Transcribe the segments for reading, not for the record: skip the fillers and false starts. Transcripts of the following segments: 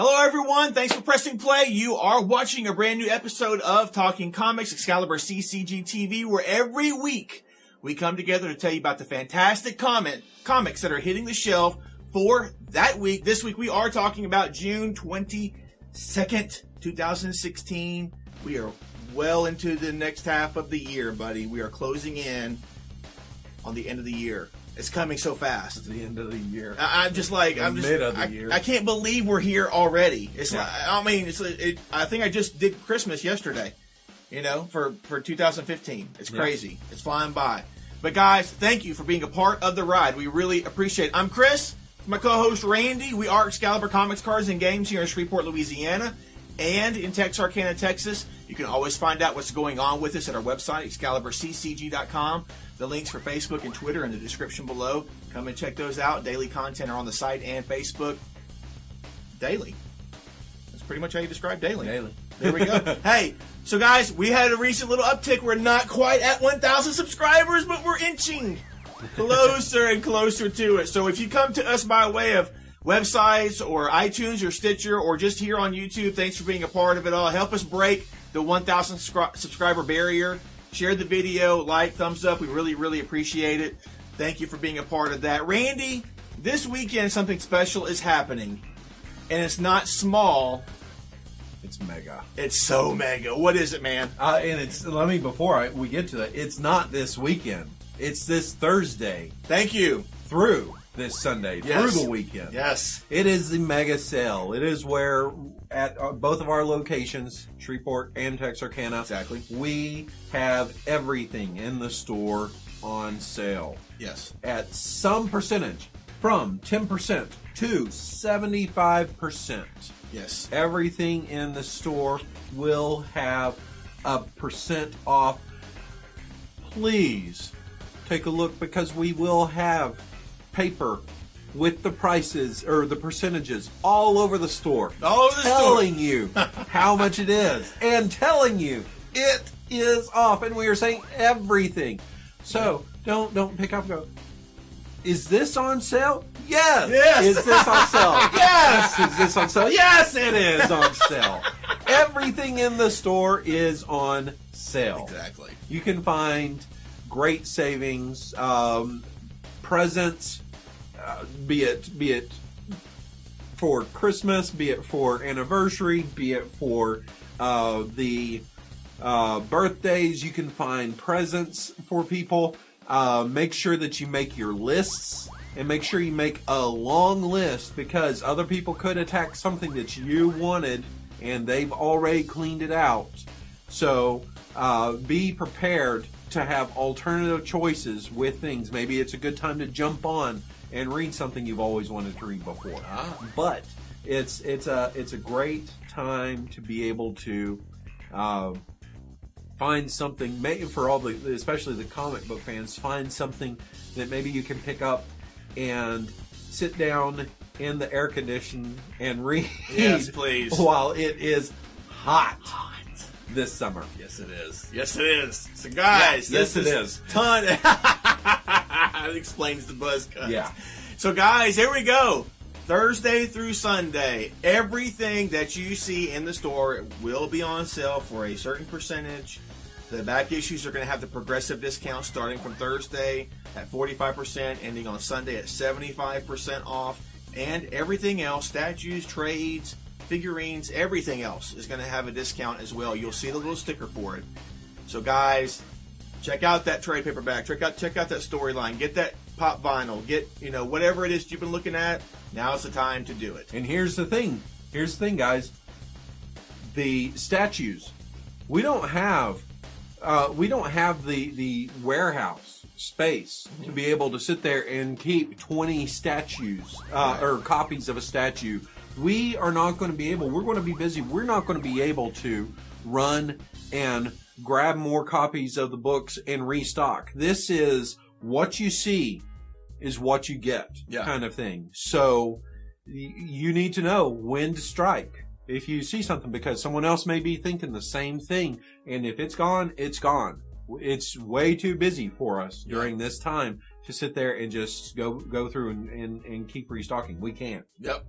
Hello, everyone. Thanks for pressing play. You are watching a brand new episode of Talking Comics, ExcaliburCCGTV, where every week we come together to tell you about the fantastic comics that are hitting the shelf for that week. This week we are talking about June 22nd, 2016. We are well into the next half of the year, buddy. We are closing in on the end of the year. It's coming so fast. It's the end of the year. I'm just like, mid of the year. I can't believe we're here already. It's like, I mean, I think I just did Christmas yesterday, for 2015. It's crazy. It's flying by. But guys, thank you for being a part of the ride. We really appreciate it. I'm Chris, my co-host Randy. We are Excalibur Comics, Cards, and Games here in Shreveport, Louisiana, and in Texarkana, Texas. You can always find out what's going on with us at our website, ExcaliburCCG.com. The links for Facebook and Twitter in the description below. Come and check those out. Daily content are on the site and Facebook. Daily. That's pretty much how you describe daily. Daily. There we go. Hey, so guys, we had a recent little uptick. We're not quite at 1,000 subscribers, but we're inching closer and closer to it. So if you come to us by way of websites or iTunes or Stitcher or just here on YouTube, thanks for being a part of it all. Help us break the 1,000 subscriber barrier. Share the video, like, thumbs up. We really, really appreciate it. Thank you for being a part of that. Randy, this weekend something special is happening. And it's not small. It's mega. It's so mega. What is it, man? And before we get to that, it's not this weekend. It's this Thursday. Thank you. Through this Sunday. Yes. Through the weekend. Yes. It is the mega sale. It is where at both of our locations, Shreveport and Texarkana, exactly, we have everything in the store on sale. Yes. At some percentage, from 10% to 75%. Yes. Everything in the store will have a % off. Please take a look, because we will have paper with the prices or the percentages all over the store. All over the store. Telling you how much it is and telling you it is off. And we are saying everything. So don't pick up and go, is this on sale? Yes. Yes. Is this on sale? Yes. Is this on sale? Yes, it is on sale. Everything in the store is on sale. Exactly. You can find great savings, presents, be it for Christmas, be it for anniversary, be it for the birthdays. You can find presents for people. Make sure that you make your lists, and make sure you make a long list, because other people could attack something that you wanted and they've already cleaned it out. So be prepared to have alternative choices with things. Maybe it's a good time to jump on and read something you've always wanted to read before. But it's a great time to be able to find something, maybe for all especially the comic book fans, find something that maybe you can pick up and sit down in the air condition and read. Yes, please. While it is hot this summer. Yes, it is. Yes, it is. So, guys, yes, it is. Ton. That explains the buzz cut. Yeah. So, guys, here we go. Thursday through Sunday, everything that you see in the store will be on sale for a certain percentage. The back issues are going to have the progressive discount starting from Thursday at 45%, ending on Sunday at 75% off. And everything else, statues, trades, figurines, everything else is going to have a discount as well. You'll see the little sticker for it. So, guys, check out that trade paperback. Check out that storyline. Get that pop vinyl. Get, whatever it is you've been looking at. Now's the time to do it. And here's the thing. Here's the thing, guys. The statues. We don't have the warehouse space to be able to sit there and keep 20 statues or copies of a statue. We are not going to be able. We're going to be busy. We're not going to be able to run and grab more copies of the books and restock. This is what you see is what you get, kind of thing. So you need to know when to strike if you see something, because someone else may be thinking the same thing. And if it's gone, it's gone. It's way too busy for us during this time to sit there and just go through and keep restocking. We can't. Yep.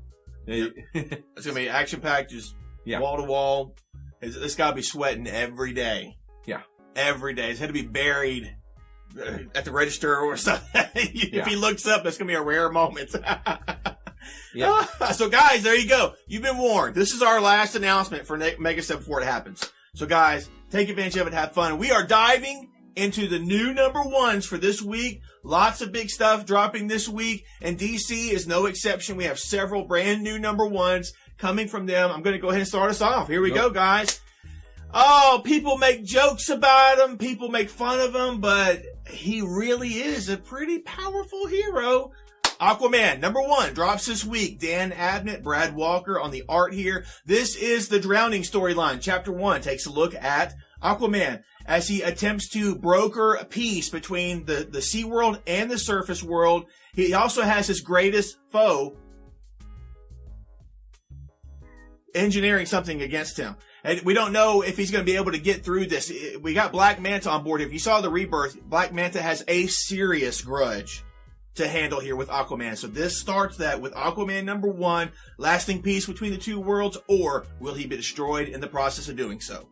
It's gonna be action packed, just Yeah. wall to wall. This guy will be sweating every day. Yeah. Every day. It's had to be buried at the register or something. If he looks up, that's gonna be a rare moment. Yeah. So guys, there you go. You've been warned. This is our last announcement for Mega Stuff before it happens. So guys, take advantage of it, have fun. We are diving into the new number ones for this week. Lots of big stuff dropping this week, and DC is no exception. We have several brand new number ones coming from them. I'm going to go ahead and start us off. Here we go, guys. Oh, people make jokes about him. People make fun of him, but he really is a pretty powerful hero. Aquaman, number one, drops this week. Dan Abnett, Brad Walker on the art here. This is the Drowning storyline. Chapter 1 takes a look at Aquaman as he attempts to broker a peace between the sea world and the surface world. He also has his greatest foe engineering something against him. And we don't know if he's going to be able to get through this. We got Black Manta on board. If you saw the Rebirth, Black Manta has a serious grudge to handle here with Aquaman. So this starts that with Aquaman number one, lasting peace between the two worlds, or will he be destroyed in the process of doing so?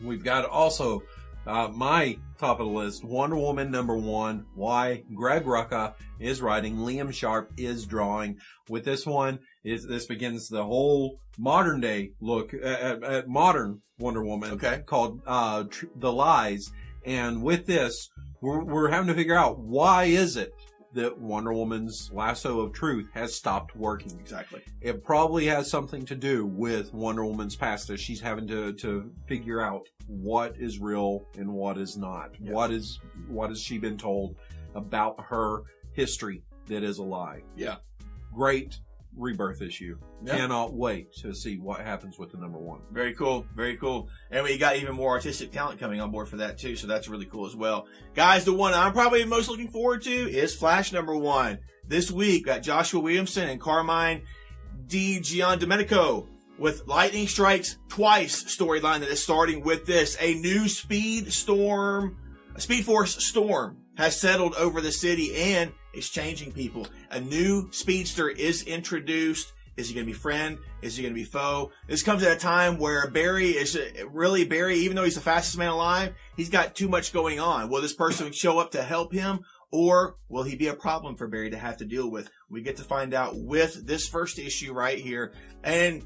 We've got also my top of the list, Wonder Woman number one. Why? Greg Rucka is writing, Liam Sharp is drawing. With this one, this begins the whole modern day look at modern Wonder Woman, called The Lies. And with this, we're having to figure out, why is it that Wonder Woman's lasso of truth has stopped working? Exactly. It probably has something to do with Wonder Woman's past, as she's having to figure out what is real and what is not. Yeah. What has she been told about her history that is a lie? Yeah. Great Rebirth issue. Yeah. Cannot wait to see what happens with the number one. Very cool. Very cool. And we got even more artistic talent coming on board for that too. So that's really cool as well. Guys, the one I'm probably most looking forward to is Flash number one. This week, got Joshua Williamson and Carmine Di Giandomenico with Lightning Strikes Twice storyline that is starting with this. A new Speed Force storm has settled over the city and is changing people. A new speedster is introduced. Is he going to be friend? Is he going to be foe? This comes at a time where Barry, even though he's the fastest man alive, he's got too much going on. Will this person show up to help him, or will he be a problem for Barry to have to deal with? We get to find out with this first issue right here. And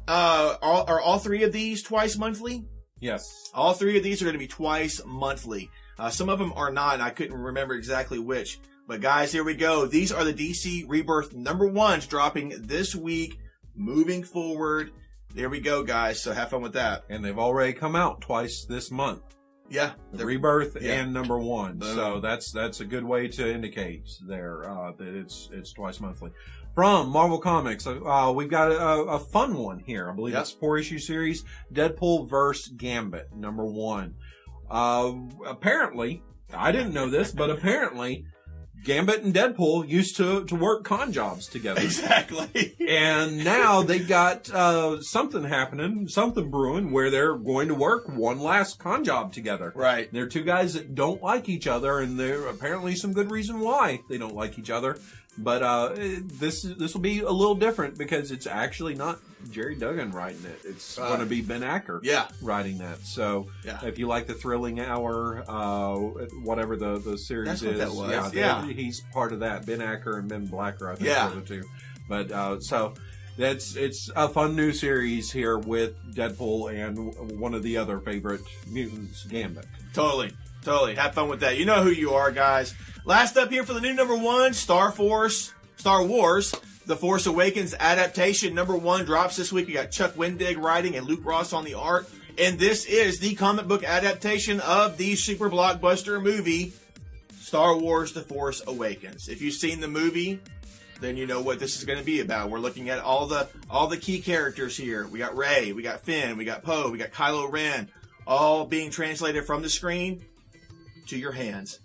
are all three of these twice monthly? Yes. All three of these are going to be twice monthly. Some of them are not, and I couldn't remember exactly which. But guys, here we go. These are the DC Rebirth number ones dropping this week, moving forward. There we go, guys. So have fun with that. And they've already come out twice this month. Yeah. The Rebirth and number one. Boom. So that's a good way to indicate there that it's twice monthly. From Marvel Comics, we've got a fun one here. I believe it's a 4-issue series, Deadpool vs. Gambit, number one. Apparently, I didn't know this, but apparently Gambit and Deadpool used to work con jobs together. Exactly. And now they got something happening, something brewing, where they're going to work one last con job together. Right. They're two guys that don't like each other, and there's apparently some good reason why they don't like each other. But this will be a little different because it's actually not Jerry Duggan writing it. It's going to be Ben Acker writing that. So if you like the Thrilling Hour, whatever the series That's is, what that was. he's part of that. Ben Acker and Ben Blacker, I think, are the two. But so it's a fun new series here with Deadpool and one of the other favorite mutants, Gambit. Totally. Have fun with that. You know who you are, guys. Last up here for the new number one, Star Wars, The Force Awakens adaptation number one drops this week. We got Chuck Wendig writing and Luke Ross on the art. And this is the comic book adaptation of the super blockbuster movie, Star Wars, The Force Awakens. If you've seen the movie, then you know what this is going to be about. We're looking at all the key characters here. We got Rey, we got Finn, we got Poe, we got Kylo Ren, all being translated from the screen to your hands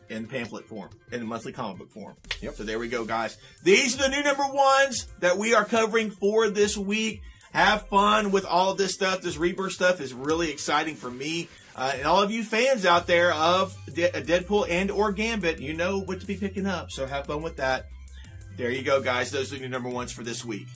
in pamphlet form, in monthly comic book form. Yep. So there we go, guys. These are the new number ones that we are covering for this week. Have fun with all of this stuff. This Rebirth stuff is really exciting for me. And all of you fans out there of Deadpool and or Gambit, you know what to be picking up. So have fun with that. There you go, guys. Those are the new number ones for this week.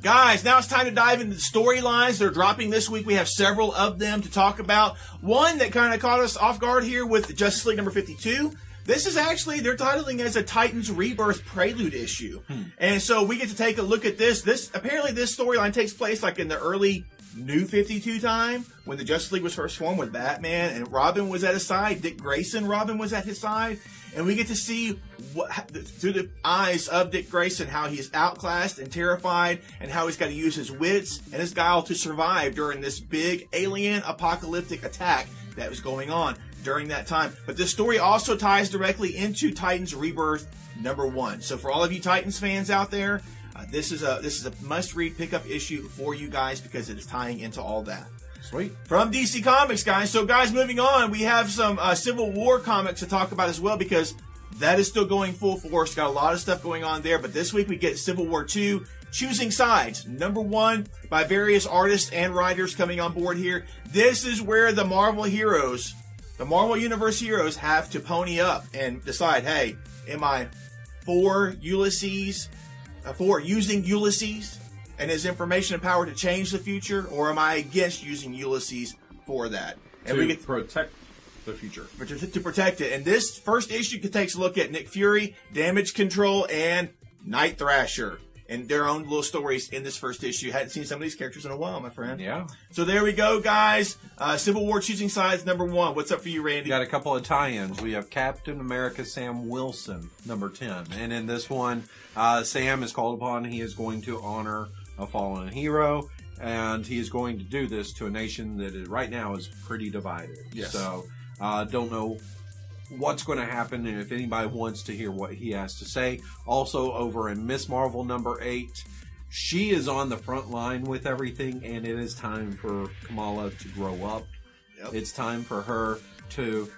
Guys, now it's time to dive into the storylines. They're dropping this week. We have several of them to talk about. One that kind of caught us off guard here with Justice League number 52. This is actually, they're titling as a Titans Rebirth prelude issue. And so we get to take a look at this. Apparently this storyline takes place like in the early New 52 time, when the Justice League was first formed with Batman and Robin was at his side. Dick Grayson, Robin was at his side. And we get to see through the eyes of Dick Grayson how he's outclassed and terrified, and how he's got to use his wits and his guile to survive during this big alien apocalyptic attack that was going on during that time. But this story also ties directly into Titans Rebirth number 1. So for all of you Titans fans out there, this is a must-read pickup issue for you guys because it is tying into all that. Sweet. From DC Comics, guys. So, guys, moving on, we have some Civil War comics to talk about as well because that is still going full force. Got a lot of stuff going on there. But this week we get Civil War 2, Choosing Sides, number 1, by various artists and writers coming on board here. This is where the Marvel heroes, the Marvel Universe heroes, have to pony up and decide, hey, am I for Ulysses, for using Ulysses and his information and power to change the future, or am I against using Ulysses for that? And we get to protect the future. To protect it. And this first issue takes a look at Nick Fury, Damage Control, and Night Thrasher, and their own little stories in this first issue. Hadn't seen some of these characters in a while, my friend. Yeah. So there we go, guys. Civil War Choosing Sides, number 1. What's up for you, Randy? Got a couple of tie-ins. We have Captain America Sam Wilson, number 10. And in this one, Sam is called upon. He is going to honor a fallen hero, and he is going to do this to a nation that right now is pretty divided. Yes. So, don't know what's going to happen, and if anybody wants to hear what he has to say. Also, over in Miss Marvel number 8, she is on the front line with everything, and it is time for Kamala to grow up. Yep. It's time for her to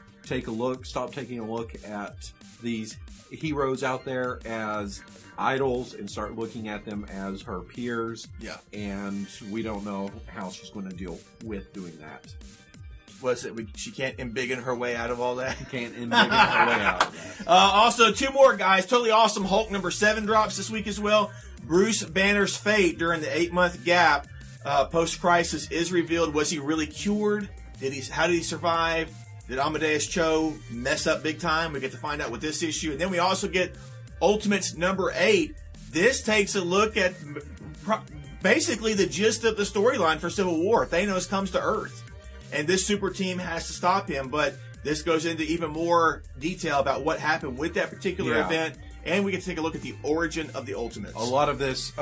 stop taking a look at these heroes out there as idols and start looking at them as her peers. Yeah. And we don't know how she's going to deal with doing that. She can't embiggen her way out of all that? She can't embiggen her way out of that. Also, 2 more, guys. Totally Awesome Hulk number 7 drops this week as well. Bruce Banner's fate during the 8-month gap post-crisis is revealed. Was he really cured? How did he survive? Did Amadeus Cho mess up big time? We get to find out with this issue. And then we also get Ultimates number 8. This takes a look at basically the gist of the storyline for Civil War. Thanos comes to Earth, and this super team has to stop him. But this goes into even more detail about what happened with that particular event. And we get to take a look at the origin of the Ultimates. A lot of this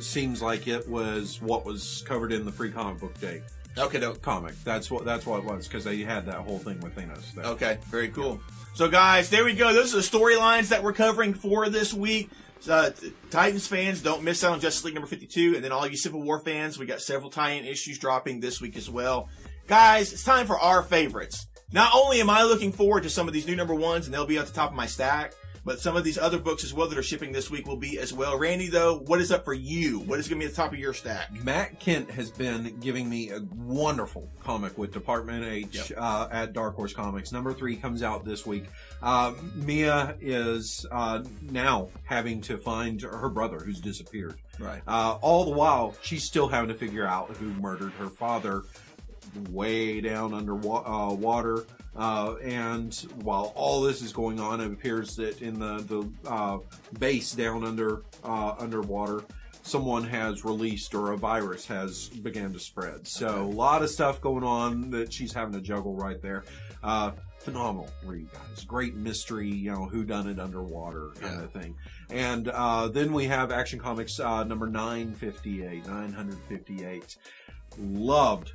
seems like it was what was covered in the Free Comic Book Day. Okay, no. Comic. That's what it was, because they had that whole thing with Thanos there. Okay, very cool. So, guys, there we go. Those are the storylines that we're covering for this week. Titans fans, don't miss out on Justice League number 52. And then all you Civil War fans, we got several tie-in issues dropping this week as well. Guys, it's time for our favorites. Not only am I looking forward to some of these new number 1s, and they'll be at the top of my stack, but some of these other books as well that are shipping this week will be as well. Randy, though, what is up for you? What is going to be at the top of your stack? Matt Kent has been giving me a wonderful comic with Department H at Dark Horse Comics. Number 3 comes out this week. Mia is now having to find her brother who's disappeared. Right. All the while, she's still having to figure out who murdered her father way down under water. And while all this is going on, it appears that in the base down underwater, someone has released, or a virus has began to spread. So a lot of stuff going on that she's having to juggle right there. Phenomenal read, guys. Great mystery, whodunit underwater kind of thing. And then we have Action Comics number 958. Loved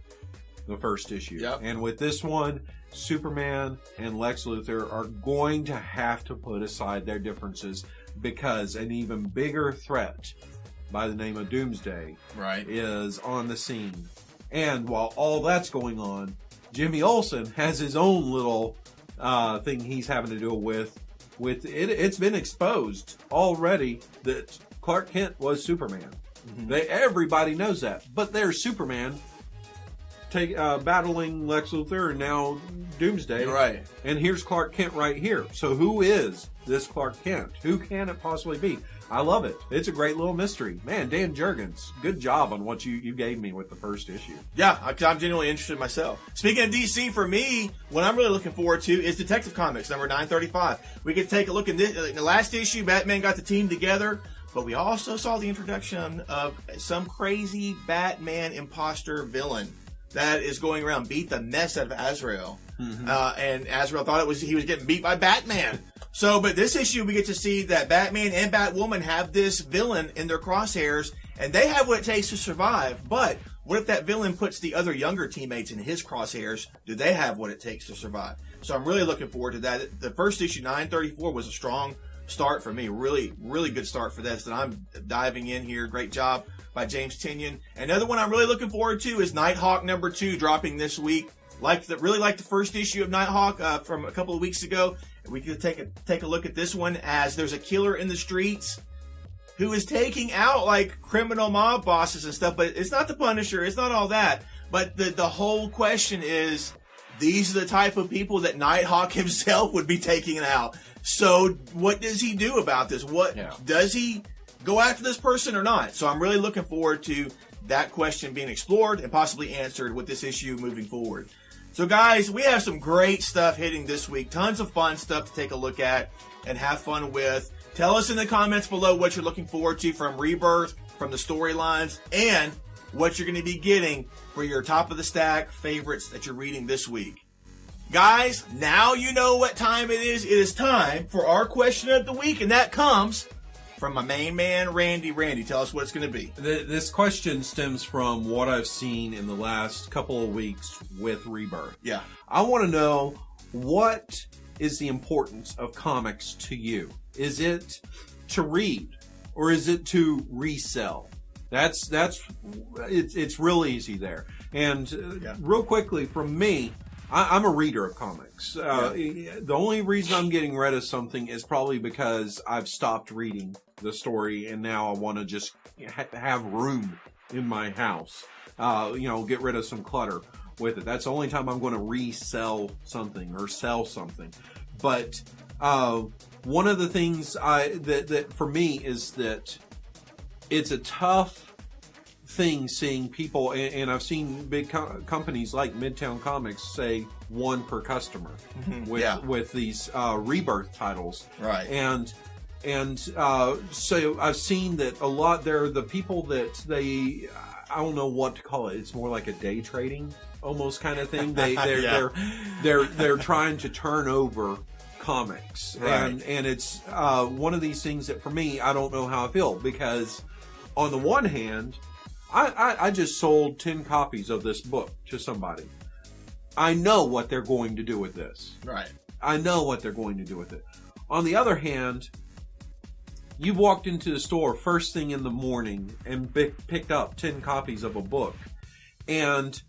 the first issue. Yep. And with this one, Superman and Lex Luthor are going to have to put aside their differences, because an even bigger threat by the name of Doomsday is on the scene. And while all that's going on, Jimmy Olsen has his own little thing he's having to deal with it. It's been exposed already that Clark Kent was Superman. Mm-hmm. Everybody knows that. But there's Superman battling Lex Luthor and now Doomsday. Right. And here's Clark Kent right here. So who is this Clark Kent? Who can it possibly be? I love it. It's a great little mystery. Man, Dan Jurgens, good job on what you gave me with the first issue. Yeah, I'm genuinely interested myself. Speaking of DC, for me, what I'm really looking forward to is Detective Comics, number 935. We could take a look at this. In the last issue, Batman got the team together, but we also saw the introduction of some crazy Batman imposter villain that is going around, beat the mess out of Azrael. Mm-hmm. And Azrael thought he was getting beat by Batman. But this issue, we get to see that Batman and Batwoman have this villain in their crosshairs, and they have what it takes to survive. But what if that villain puts the other younger teammates in his crosshairs? Do they have what it takes to survive? So I'm really looking forward to that. The first issue, 934, was a strong start for me. Really, really good start for this. And I'm diving in here. Great job by James Tynion. Another one I'm really looking forward to is Nighthawk number 2, dropping this week. Really like the first issue of Nighthawk from a couple of weeks ago. We could take a look at this one, as there's a killer in the streets who is taking out like criminal mob bosses and stuff, but it's not the Punisher, it's not all that. But the whole question is, these are the type of people that Nighthawk himself would be taking out. So what does he do about this? Does he go after this person or not? So I'm really looking forward to that question being explored and possibly answered with this issue moving forward. So guys, we have some great stuff hitting this week. Tons of fun stuff to take a look at and have fun with. Tell us in the comments below what you're looking forward to from Rebirth, from the storylines, and what you're going to be getting for your top of the stack favorites that you're reading this week. Guys, now you know what time it is. It is time for our question of the week, and that comes from my main man, Randy. Randy, tell us what it's going to be. This question stems from what I've seen in the last couple of weeks with Rebirth. Yeah. I want to know, what is the importance of comics to you? Is it to read, or is it to resell? It's real easy there. And real quickly from me, I'm a reader of comics. The only reason I'm getting rid of something is probably because I've stopped reading the story, and now I want to just have room in my house. Get rid of some clutter with it. That's the only time I'm going to resell something or sell something. But one of the things that for me is that it's a tough thing seeing people, and I've seen big companies like Midtown Comics say one per customer with these Rebirth titles, right? And so I've seen that a lot. They're the people that I don't know what to call it. It's more like a day trading almost kind of thing. They're trying to turn over comics, right. and it's one of these things that for me, I don't know how I feel, because on the one hand, I just sold 10 copies of this book to somebody. I know what they're going to do with this. Right. I know what they're going to do with it. On the other hand, you've walked into the store first thing in the morning and picked up 10 copies of a book. And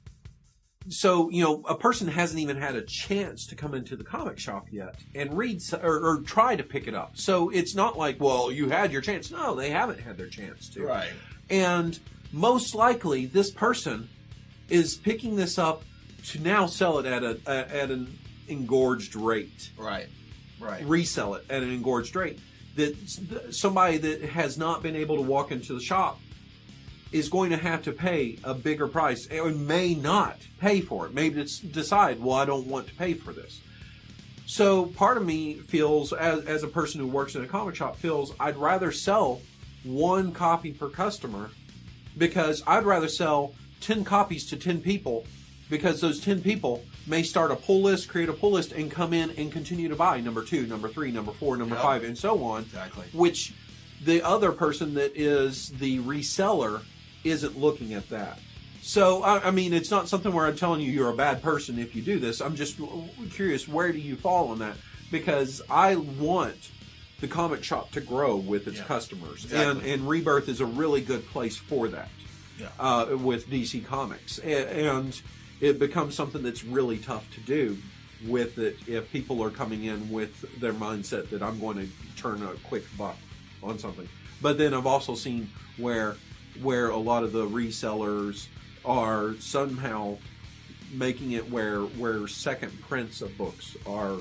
so, a person hasn't even had a chance to come into the comic shop yet and read or try to pick it up. So it's not like, well, you had your chance. No, they haven't had their chance to. Right. And most likely, this person is picking this up to now sell it at an engorged rate. Right. Right. Resell it at an engorged rate. That somebody that has not been able to walk into the shop is going to have to pay a bigger price, and may not pay for it. Maybe decide, well, I don't want to pay for this. So part of me feels, as a person who works in a comic shop, feels I'd rather sell one copy per customer, because I'd rather sell 10 copies to 10 people, because those 10 people may start a pull list, create a pull list, and come in and continue to buy number 2, number 3, number 4, number 5, and so on. Exactly. Which the other person that is the reseller isn't looking at that. So, I mean, it's not something where I'm telling you you're a bad person if you do this. I'm just curious, where do you fall on that? Because I want the comic shop to grow with its customers. Exactly. And Rebirth is a really good place for that with DC Comics. And it becomes something that's really tough to do with it if people are coming in with their mindset that I'm going to turn a quick buck on something. But then I've also seen where a lot of the resellers are somehow making it where second prints of books are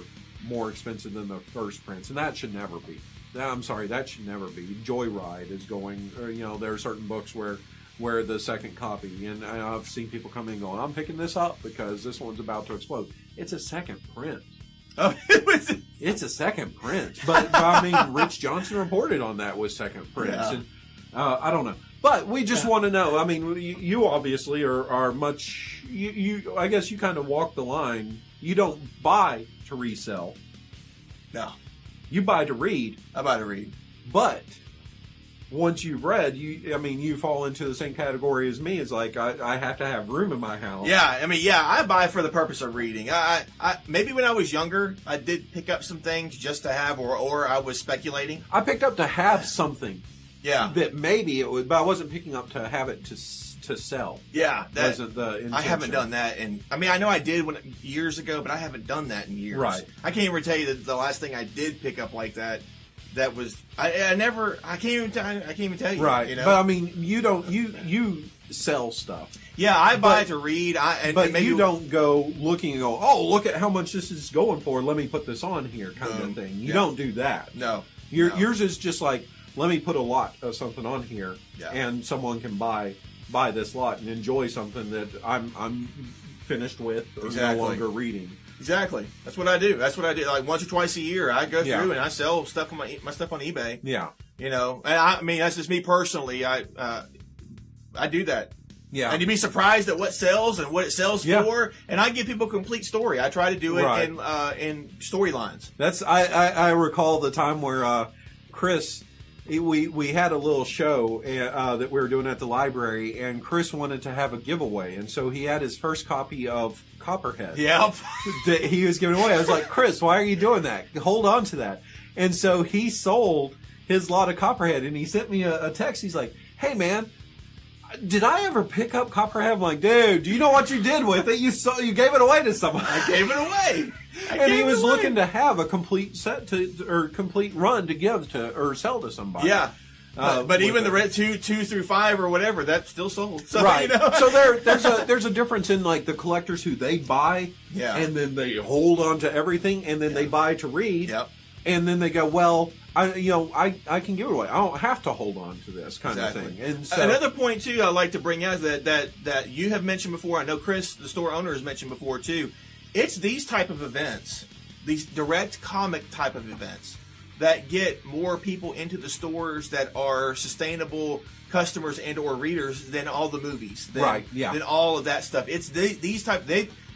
more expensive than the first prints, and that should never be. I'm sorry, that should never be. Joyride is going, or, there are certain books where the second copy, and I've seen people come in going, I'm picking this up because this one's about to explode. It's a second print. Oh, it's a second print. But I mean, Rich Johnson reported on that with second prints. Yeah. And I don't know. But we just want to know. I mean, you obviously are much, I guess you kind of walk the line. You don't buy to resell. No. You buy to read. I buy to read. But once you've read, you fall into the same category as me. It's like I have to have room in my house. Yeah, I buy for the purpose of reading. I maybe when I was younger, I did pick up some things just to have, or I was speculating. I picked up to have something. Yeah. That maybe it would, but I wasn't picking up to have it to sell. Yeah, that wasn't the intention. I haven't done that, and I know I did years ago, but I haven't done that in years. Right. I can't even tell you the last thing I did pick up like that. That was I can't even tell you. Right. But I mean, you sell stuff. Yeah, I buy to read. But maybe you don't go looking and go, oh, look at how much this is going for. Let me put this on here, kind of thing. You don't do that. No. Yours is just like, let me put a lot of something on here, and someone can buy this lot and enjoy something that I'm finished with or no longer reading. Exactly. That's what I do. Like once or twice a year, I go through and I sell stuff on my stuff on eBay. Yeah. And that's just me personally. I do that. Yeah. And you'd be surprised at what sells and what it sells for. And I give people a complete story. I try to do it in storylines. I recall the time where Chris, we had a little show that we were doing at the library, and Chris wanted to have a giveaway, and so he had his first copy of Copperhead. Yep. That he was giving away. I was like, Chris, why are you doing that? Hold on to that. And so he sold his lot of Copperhead, and he sent me a text. He's like, hey, man, did I ever pick up Copperhead? I'm like, dude, do you know what you did with it? You gave it away to someone. I gave it away. And he was looking to have a complete set or complete run to give to or sell to somebody. Yeah. But even the red 2 through 5 or whatever, that's still sold. So, right. So there's a difference in like the collectors who they buy, and then they hold on to everything, and then they buy to read, and then they go, well, I can give it away. I don't have to hold on to this kind of thing. And so, another point too, I'd like to bring out is that you have mentioned before. I know Chris, the store owner, has mentioned before too. It's these type of events, these direct comic type of events, that get more people into the stores that are sustainable customers and or readers than all the movies. Than all of that stuff. It's these type.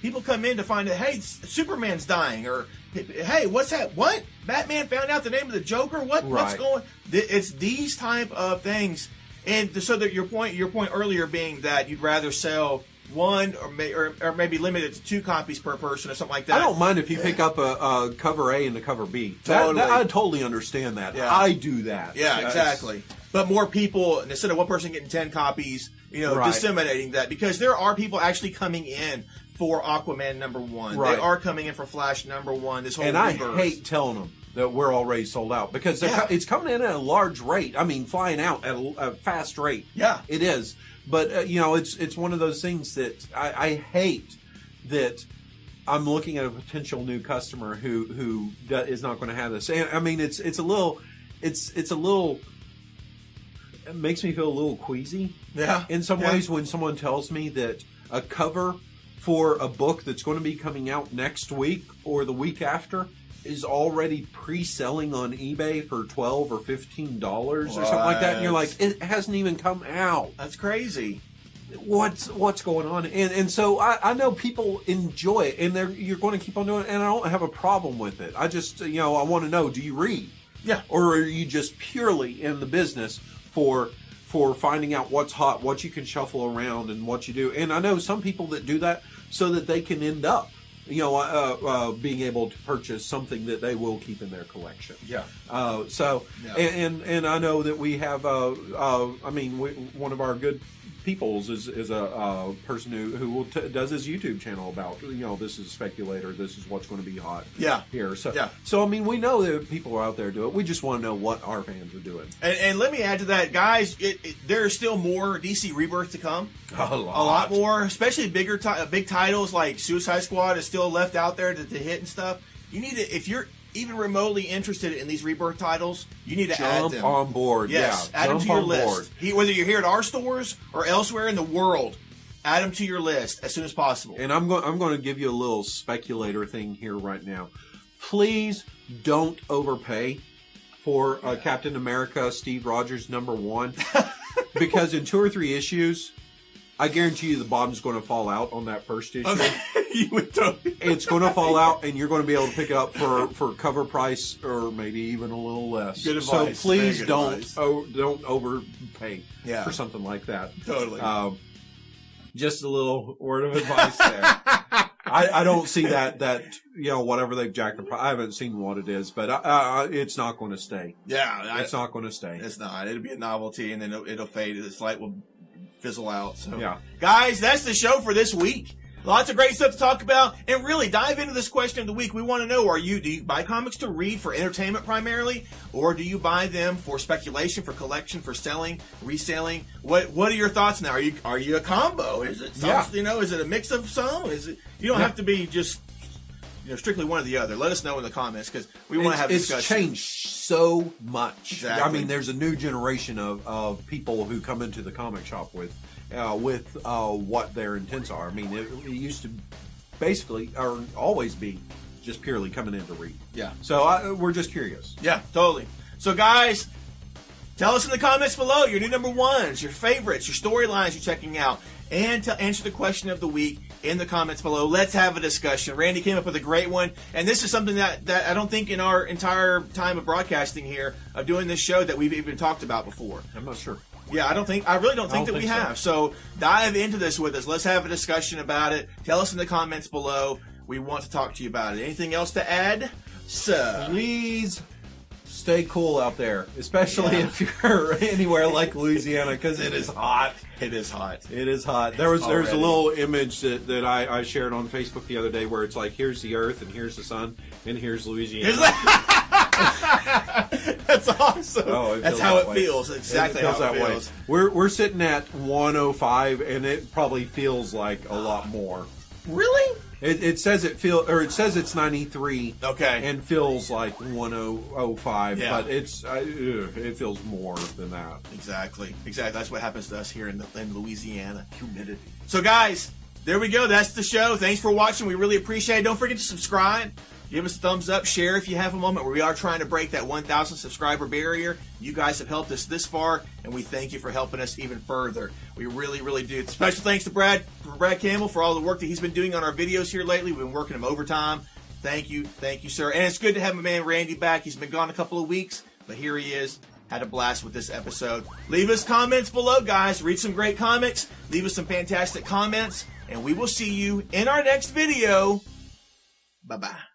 People come in to find out, hey, Superman's dying, or hey, what's that? What? Batman found out the name of the Joker? What's going? It's these type of things. And so that your point earlier being that you'd rather sell one or maybe limit it to 2 copies per person or something like that. I don't mind if you pick up a cover A and a cover B. Totally. I totally understand that. Yeah. I do that. Yeah, exactly. But more people, instead of one person getting 10 copies, disseminating that, because there are people actually coming in for Aquaman #1. Right. They are coming in for Flash #1. This whole Rebirth. I hate telling them that we're already sold out because it's coming in at a large rate. I mean, flying out at a fast rate. Yeah, it is. But it's one of those things that I hate that I'm looking at a potential new customer who is not going to have this. And I mean, it's a little. It makes me feel a little queasy. Yeah. In some ways, when someone tells me that a cover for a book that's going to be coming out next week or the week after is already pre-selling on eBay for $12 or $15 or something like that, and you're like, it hasn't even come out. That's crazy. What's going on? And so I know people enjoy it, and you're going to keep on doing it, and I don't have a problem with it. I just I want to know, do you read? Yeah. Or are you just purely in the business for finding out what's hot, what you can shuffle around, and what you do? And I know some people that do that so that they can end up being able to purchase something that they will keep in their collection. Yeah. And I know that we have, one of our good peoples is a person who does his YouTube channel about, this is Speculator, this is what's going to be hot here. So I mean, we know that people are out there do it. We just want to know what our fans are doing. And let me add to that, guys, there is still more DC Rebirth to come. A lot more, especially big titles like Suicide Squad is still left out there to hit and stuff. You need to, if even remotely interested in these Rebirth titles, you need to add them. Jump on board. Yes, yeah, add them jump to your on list. board. Whether you're here at our stores or elsewhere in the world, add them to your list as soon as possible. And I'm going to give you a little speculator thing here right now. Please don't overpay for Captain America Steve Rogers #1 because in 2 or 3 issues, I guarantee you the bottom's going to fall out on that first issue. It's going to fall out, and you're going to be able to pick it up for cover price or maybe even a little less. Good advice. So please don't overpay Yeah. for something like that. Totally. Just a little word of advice there. I don't see that whatever they've jacked the price. I haven't seen what it is, but it's not going to stay. Yeah, it's not going to stay. It's not. It'll be a novelty, and then it'll fade. Its light will fizzle out. So, yeah, guys, that's the show for this week. Lots of great stuff to talk about, and really dive into this question of the week. We want to know: do you buy comics to read for entertainment primarily, or do you buy them for speculation, for collection, for selling, reselling? What are your thoughts now? Are you a combo? Is it some, Is it a mix of some? Is it? You don't have to be just strictly one or the other. Let us know in the comments because we want to have a discussion. It's changed so much. Exactly. I mean, there's a new generation of people who come into the comic shop with what their intents are. I mean, it used to basically or always be just purely coming in to read. Yeah. So we're just curious. Yeah, totally. So guys, tell us in the comments below your new #1s, your favorites, your storylines you're checking out, and to answer the question of the week in the comments below. Let's have a discussion. Randy came up with a great one, and this is something that I don't think in our entire time of broadcasting here, of doing this show, that we've even talked about before. I'm not sure. Yeah, I really don't think that we have. So dive into this with us. Let's have a discussion about it. Tell us in the comments below. We want to talk to you about it. Anything else to add? So please stay cool out there, especially if you're anywhere like Louisiana, because it is hot. It is hot. It is hot. There's a little image that I shared on Facebook the other day where it's like, here's the Earth and here's the sun and here's Louisiana. That's awesome. Oh, that's how it feels. Exactly how it feels. We're sitting at 105, and it probably feels like a lot more. Really? It says it's 93. Okay. And feels like 105, yeah. But it feels more than that. Exactly. That's what happens to us here in Louisiana. Humidity. So guys, there we go. That's the show. Thanks for watching. We really appreciate it. Don't forget to subscribe. Give us a thumbs up, share if you have a moment, where we are trying to break that 1,000 subscriber barrier. You guys have helped us this far, and we thank you for helping us even further. We really, really do. Special thanks to Brad Campbell for all the work that he's been doing on our videos here lately. We've been working him overtime. Thank you, sir. And it's good to have my man Randy back. He's been gone a couple of weeks, but here he is. Had a blast with this episode. Leave us comments below, guys. Read some great comics. Leave us some fantastic comments, and we will see you in our next video. Bye-bye.